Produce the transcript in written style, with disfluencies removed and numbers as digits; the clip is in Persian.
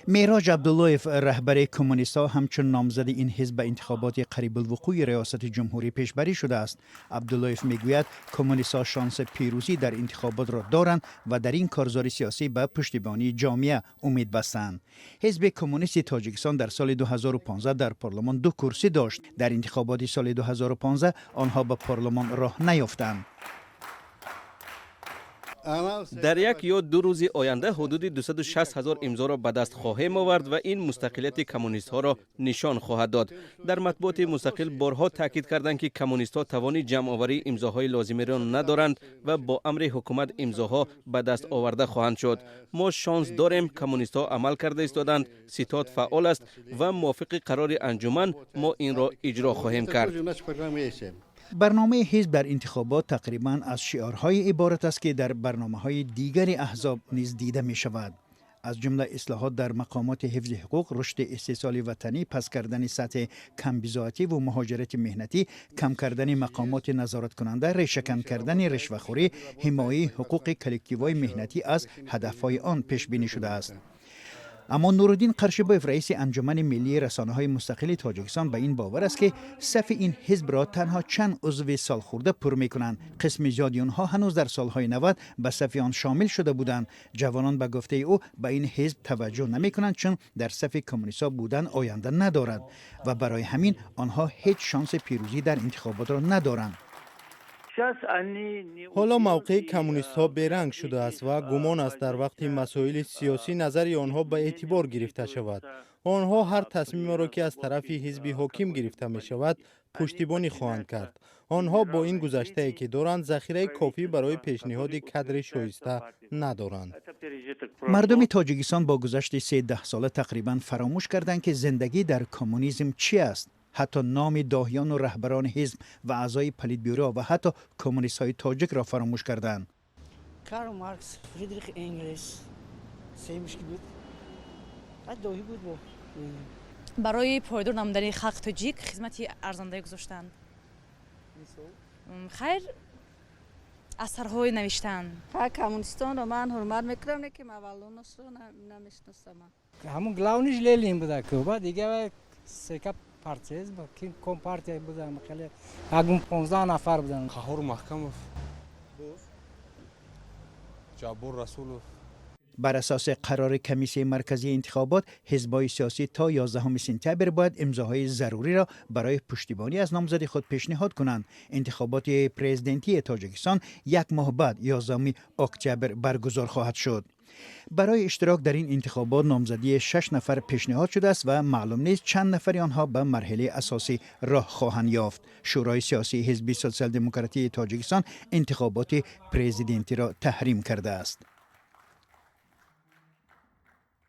معراج عبداللهیف رهبر کمونیست‌ها همچون نامزد این حزب به انتخابات قریب الوقوع ریاست جمهوری پیشبری شده است. عبداللهیف میگوید کمونیست‌ها شانس پیروزی در انتخابات را دارند و در این کارزار سیاسی به پشتیبانی جامعه امید بستند. حزب کمونیست تاجیکستان در سال 2015 در پارلمان 2 کرسی داشت. در انتخابات سال 2015 آنها به پارلمان راه نیافتند. در یک یا 2 روز آینده حدود 260,000 امضا را به دست خواهیم آورد و این مستقلیت کمونیست ها را نشان خواهد داد. در مطبوعات مستقل بارها تاکید کردند که کمونیست ها توان جمع آوری امضاهای لازمی را ندارند و با امر حکومت امضاها به دست آورده خواهند شد. ما شانس داریم، کمونیست ها عمل کرده ایستادند، ستاد فعال است و موافق قرار انجمن ما این را اجرا خواهیم کرد. برنامه حزب در انتخابات تقریبا از شعارهای عبارت است که در برنامه‌های دیگر احزاب نیز دیده می شود. از جمله اصلاحات در مقامات حفظ حقوق، رشد استحصال وطنی، پس کردن سطح کمبزاعتی و مهاجرت مهنتی، کم کردن مقامات نظارت کننده، ریشه‌کن کردن رشوه‌خوری، حمایه حقوق کلکتیوهای مهنتی از هدفهای آن پیش بینی شده است. اما نورالدین قرشبایف رئیس انجمن ملی رسانه‌های مستقل تاجیکستان به این باور است که صف این حزب را تنها چند عضو سالخورده پر می‌کنند. قسم زیادی آنها هنوز در سالهای 90 به صف آن شامل شده بودند. جوانان به گفته او به این حزب توجه نمی‌کنند چون در صف کمونیست‌ها بودن آینده ندارد و برای همین آنها هیچ شانس پیروزی در انتخابات را ندارند. حالا موقع کمونیست ها بیرنگ شده است و گمان است در وقت مسائل سیاسی نظر آنها به اعتبار گرفته شود. آنها هر تصمیم را که از طرف حزب حاکم گرفته می شود پشتیبانی خواهند کرد. آنها با این گذشته که دارند ذخیره کافی برای پیشنهاد کادر شایسته ندارند. مردم تاجیکستان با گذشت 13 ساله تقریبا فراموش کردند که زندگی در کمونیسم چی است. حتی نام داهیان و رهبران حزب و اعضای پلیتبیرو و حتی کمونیست های تاجیک را فراموش کردند. کارل مارکس، فریدریخ انگلس، سیمش کی بود؟ داهی بود با. برای پایدار نمودن خلق تاجیک خدمتی ارزنده گذاشتند. خیر اثرهای نوشتن. کمونیستان را من حرمت میکردم که اولونش رو نمیشناسم. همون گلاونیش لیلیم بوده که بعد دیگه سکپ پارتیز با کی کم پارتی بودن خیلی اگون 15 نفر بودن. قهار محکم جابر رسول. بر اساس قرار کمیسیون مرکزی انتخابات، حزب‌های سیاسی تا 11 سپتامبر باید امضاهای ضروری را برای پشتیبانی از نامزد خود پیشنهاد کنند. انتخابات پرزیدنتی تاجیکستان 1 ماه بعد 11 اکتبر برگزار خواهد شد. برای اشتراک در این انتخابات نامزدی 6 نفر پیشنهاد شده است و معلوم نیست چند نفر آنها به مرحله اساسی راه خواهند یافت. شورای سیاسی حزب سوسیال دموکراتی تاجیکستان انتخابات پرزیدنتی را تحریم کرده است.